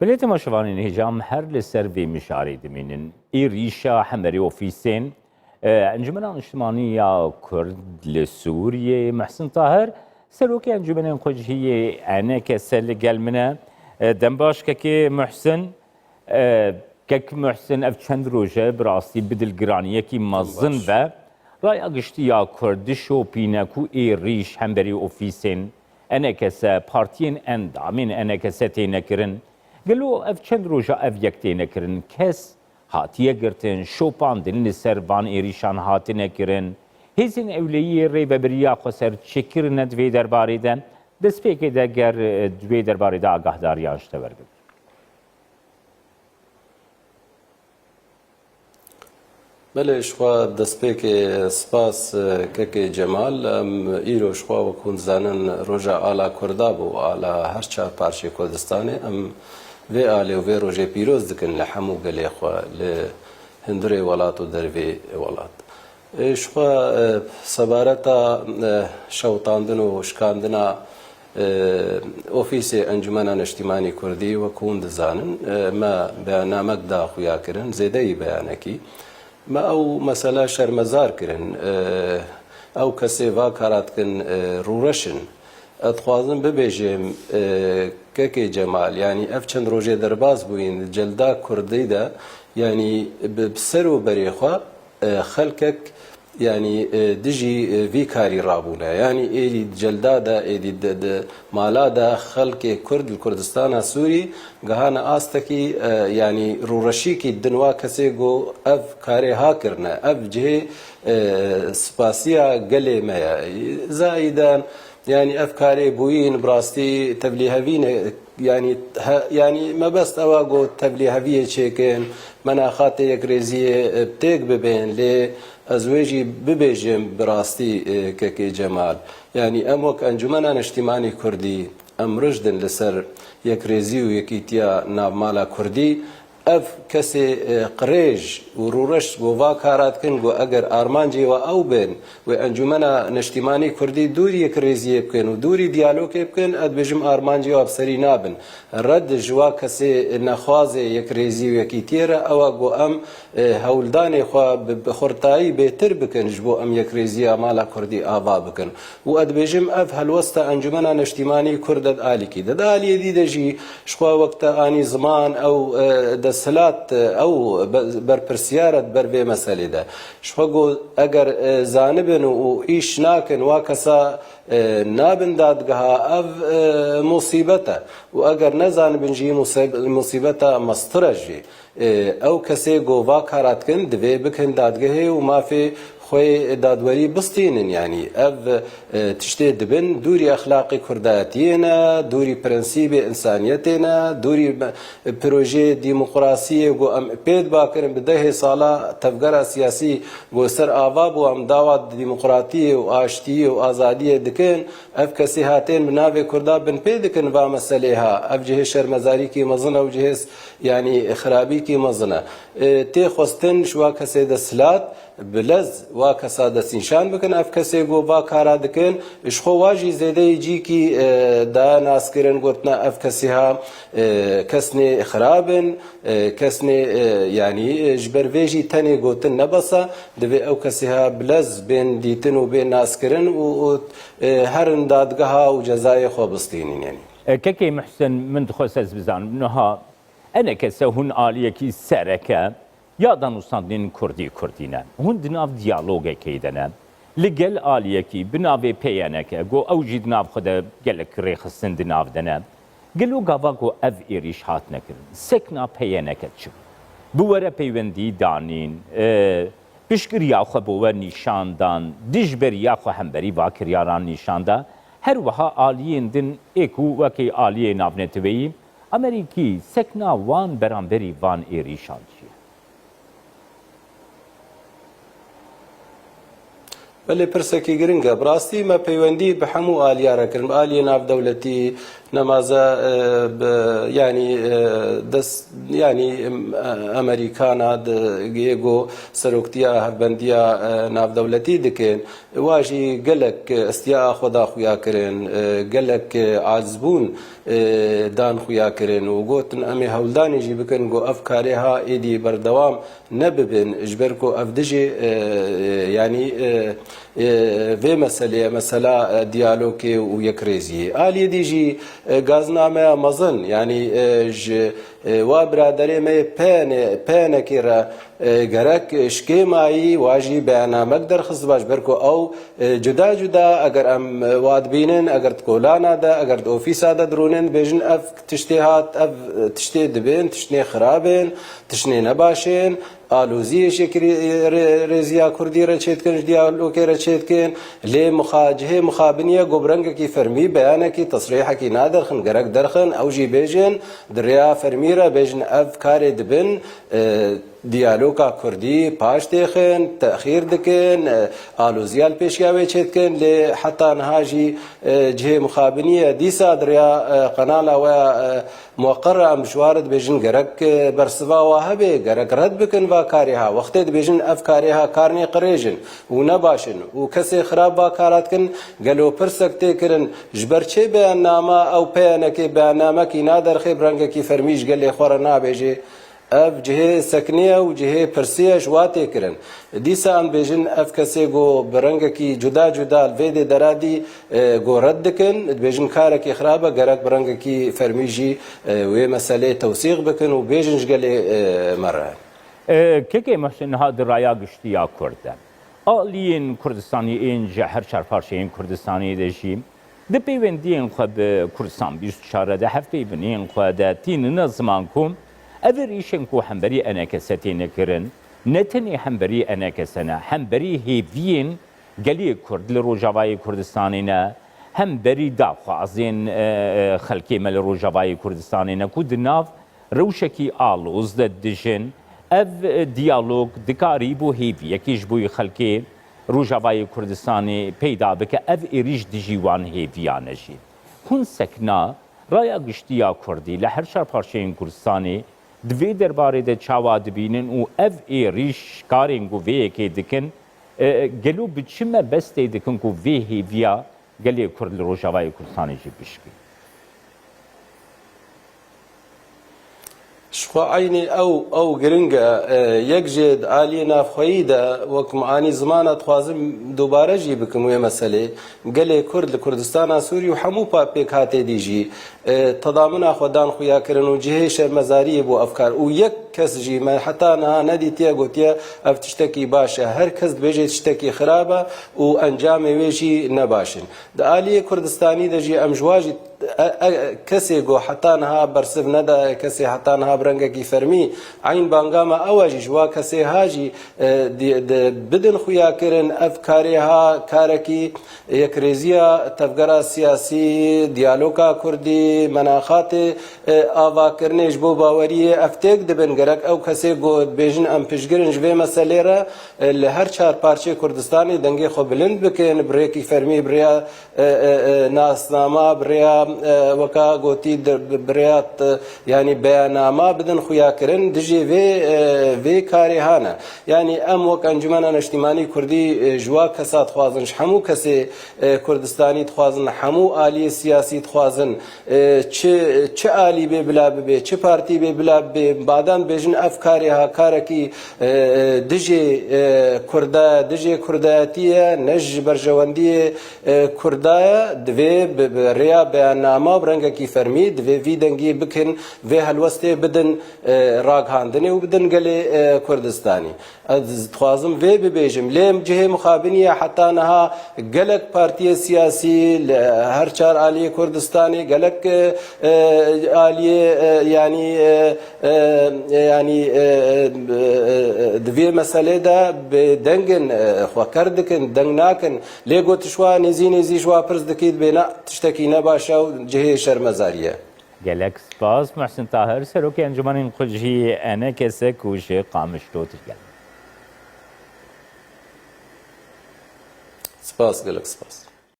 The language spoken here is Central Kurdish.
بلێت تەماشەوانین هێژام هەر لەسەر vê mişarê dimînin. Êrîşa hemerê ofîsên Encûmena Niştimanî ya Kurd li Sûriyê Mehsin Tahir serokê encûmenên xwecihiyê eneke ser li gel min e. Dembaş kekê Muhsin kek Muhsin ev çend roj e bi rastî bi dilgiraniyekî mezin ve raya giştî ya Kurdiş û pînek û êrîş hemberî ofîsên enekese partiyên endamên enekese têne kirin. Gelo ev çend roja ev yek têne kirin kes hatiye girtin şopandin li ser van êrîşan hatine kirin hêzên ewleyiyê rêveberiya xwe ser çêkirine divê derbarê de destpêkê de ger divê derbarê de agahdariyan ji te wergirt. بله شخوا دەستپێکێ سپاس کەکێ جەمال ئیرۆ شخوا وەکوون زانن ڕۆژە ئالا کووردا بوو ئالا هەر چار پارچەی کوردستانê ئەم vê alê û vê rojê pîroz dikin li hemû gelê xwe li hundirê welat û dervê welat. Şixwe sebareta şewtandin û şikandina ofîsê Encûmena Niştimanî Kurdî wekûn dizanin me beyannamek da xuya kirin zêdeyî beyanekî me ew mesela şermezar kirin ew kesê va kara dikin rûreşin اتخوازم ببیجم که جمال یعنی اف چند روزه درباز بوین جلدا کردی ده یعنی بسر و بریخوا خلقك يعني دجي في كاري رابولا يعني إيدي جلدا دا إيدي مالا دا خلق كرد الكردستان سوري قهانا آستكي يعني رورشيكي دنوا كسيغو اف كاري هاكرنا اف جهي سباسيا قلي مايا زايدان يعني أفكاري بوين براستي تبليهافين يعني ما بس أواجو تبليهافية شيكين مناخات يكريزية بتيك ببين لي أزواجي ببيجم براستي ككي جمال يعني أموك أنجمنا نشتماني كردي أم رجدن لسر يكريزي ويكيتيا ناب مالا كردي اف کسی قریج و رورش گووا کارات کن گو اگر آرمانجی و او بین و انجمنا نشتیمانی کردی دوری یک ریزی بکن و دوری دیالوگ بکن اد بجم آرمانجی و ابسری نابن رد جوا کسی نخواز یک ریزی و یکی تیره او گو ام هولدان خوا بخورتایی بهتر بکن جبو ام یک ریزی مالا کردی آوا بکن و اد بجم اف هلوستا انجمنا نشتیمانی کرد آلی کی داد آلی دی دجی شخوا وقت آنی زمان او سلات او برپرسیارت بر به مسئله ده شفقو اگر زانبن و ایش ناکن واکسا نابن دادگاه اف مصیبته و اگر نزانبن جی مصیبته مسترجی او کسی گووا کارات کن دوی بکن دادگاه و مافی خوی دادوری بستینن یعنی اف تشتی دبن دوری اخلاقی کرداتینا دوری پرنسیب انسانیتینا دوری پروژه دموکراسی گو ام پید باکرن بده سالا تفکر سیاسی گو سر آوا بو ام دعوت دموکراتی و آشتی و آزادی دکن اف کسی هاتین بناوی کردا بن پید دکن و مسئله ها اف جه شرمزاری کی مزنه و جه یعنی خرابی کی مزنه تی خواستن شوا کسی دسلات بلز وا کسا دستنشان بکن اف کسی گو با کارا دکن اشخو واجی زیده جی کی دا ناسکرن گوتنا اف کسی ها کسنی خرابن کسنی یعنی جبر ویجی تنی گوتن نبسا دوی او کسی ها بلز بین دیتن و بین ناسکرن و هر دادگاه و جزای خو بستینین یعنی ككي محسن من دخوسز بزان منها انا كسهون آليكي سركه یا دانوستاندین کردینه هون دناف دیالوگه کیدنه لگل آلیکی بناوی پیانکه گو اوجی دناف خود گلک ریخستن دناف دنه گلو گاوا گو اف ایریش هات نکرن سکنا پیانکه چو بوره پیوندی دانین بشکریا خو بوه نیشاندان دجبریا خو همبری واکریاران نیشانده هر وها آلیین دن ایکو وکی آلیه نافنتوی امریکی سکنا وان برانبری وان ایریشان چیه بله پرسکی گرنگه براستی ما پیوندی به همو آلیاره کرن آلیه ناف دولتی نمازە ینی دەست ینی ئەمریکانە گێگۆ سەرۆکتیە هەربەندیە ناودەولەتی دکەن واژی گەلک ئەستیا خۆدا خویاکردن گەلک عاجزبوون دان خویاکردن و گوتن ئەمێ هەولدانێژی بکەن گۆ ئەف کارێها ئێدی بەردەوام نەببن ژبەر کۆ ئەف دژێ ینی vê meseleye mesela diyalogê û yekrêziyê. Aliyê dî jî gaznameya mezin yanî ji wa biraderê me pênekê re gerek şkêmayî wa jî beyanamek derxist baş ber ku ew cuda cuda eger em wa dibînin eger di kolana de eger di ofîsa de dirûnin bêjin ev tiştê hat ev tiştê dibin tiştê xirabin tiştê nebaşên آلوزی شکری رزیا کردی را چیت کن دیالوگی را چیت کن لی مخاجه مخابنیه گبرنگ کی فرمی بیانه کی تصریح کی نادرخن گرک درخن اوجی بیجن دریا فرمی را بیجن اف کار دبن دیالوگا کردی پاش دیخن تأخیر دکن آلوزیال پیشیاوی چیت کن لی حتی نهاجی جه مخابنیه دیسا دریا قنالا و موقر ام شوارد بیجن گرک برسوا وهبه گرک رد بکن و کاریها وقتی بیجن اف کاریها کارنی قریجن و نباشن و کسی خراب با کارات کن گلو پرسکتی کرن جبر چه بیان نامه او پیانه که بیان نامه کی نادر خیب رنگ کی فرمیش گلی خورا نابیجی اف جهه سکنیه و جهه پرسیه شواتی کرن دیسا ام بیجن اف کسی گو برنگ کی جدا جدا الوید درادی گو رد کن بیجن کاره کی خرابه گرک برنگ کی فرمیجی و مسئله توثیق بکن و بیجن جگلی مره که محسن ها دریا گشتیا کرده آلین کردستانی اینجا هر چهار پارچه کردستانی داشتیم ده پیوندین خود کردستان 24 ده هفته بینین خود تین نظمان کم اول ایشن کو همبری انکساتی نکرن نتنی همبری انکسانه همبری هیوین گلی کرد لروجاوای کردستانی نه همبری داخوازین خلکی مل روجاوای کردستانی نه کود ناف روشکی آلوز ددجن ev diyalog dikari bû hêvî yekî ji bo xelkê Rojavayê Kurdistanê peyda bike ev êrîş di jîwan hêviyan e jî. Hûn sekna raya giştiya Kurdî li her çar parçeyên Kurdistanê di vê derbarê de çawa dibînin û ev êrîş karên ku vê yekê dikin gelo bi çi me bestê dikin ku vê hêviya gelê Kurd li Rojavayê Kurdistanê jî bişkî. شخوا عینی او گرنگه یک جد عالی نافخویی ده وکم آنی زمانت خوازم دوباره جی بکم وی مسئله گله کرد لکردستان سوری و همو پا پیک هاته دیجی تضامن خودان خویا کرن و جهه شرمزاری بو افکار و یک کس جی من حتی نه ندیتیا گوتیا اف تشتکی باشه هر کس بجه تشتکی خرابه و انجام ویجی نباشن ده عالی کردستانی ده جی امجواجی کسی گو حتی نه برسف نده کسی حتی نه برنگکی فرمی عین بانگاما اواجی جوا کسی هاجی بدن خویا کرن افکاری ها کارکی یک ریزیا تفگرا سیاسی دیالوگا کردی مناخات آوا کرنش بو باوری افتیک دبن گرک او کسی گو بیجن ام پشگرن جوی مسئله را لهر چار پارچه کردستانی دنگی خو بلند بکن بریکی فرمی بریا ناسنامه بریا وکا گوتی بریات یعنی بیانامه بدن خویا کرن دجی وی کاری هانه یعنی ام وک انجمن اجتماعی کردی جوا کسات خوازن همو کسی کردستانی خوازن همو عالی سیاسی خوازن چه عالی به بلا به چه پارتی به بلا به بعدان بیجن افکاری ها کارکی دجی کردایتیه نج برجواندی کردای دوی ریا بیانامه برنگه کی فرمید دوی وی دنگی بکن وی هلوسته بدن راگ هاندنی و بدن گلی کردستانی از خوازم وی ببیجم لیم جهه مخابنیه حتی نها گلک پارتی سیاسی هر چار عالی کردستانی گلک عالی یعنی دوی مسئله دا به دنگن خواه دکن دنگ ناکن لیگو تشوا نزی شوا پرز دکید بینا تشتکی نباشه و جهه شرمزاریه gelek spas Muhsin Tahir Serokê Encûmenên xwe jî ene kesek û ji Qamişlotir gel. Spas gelek spas.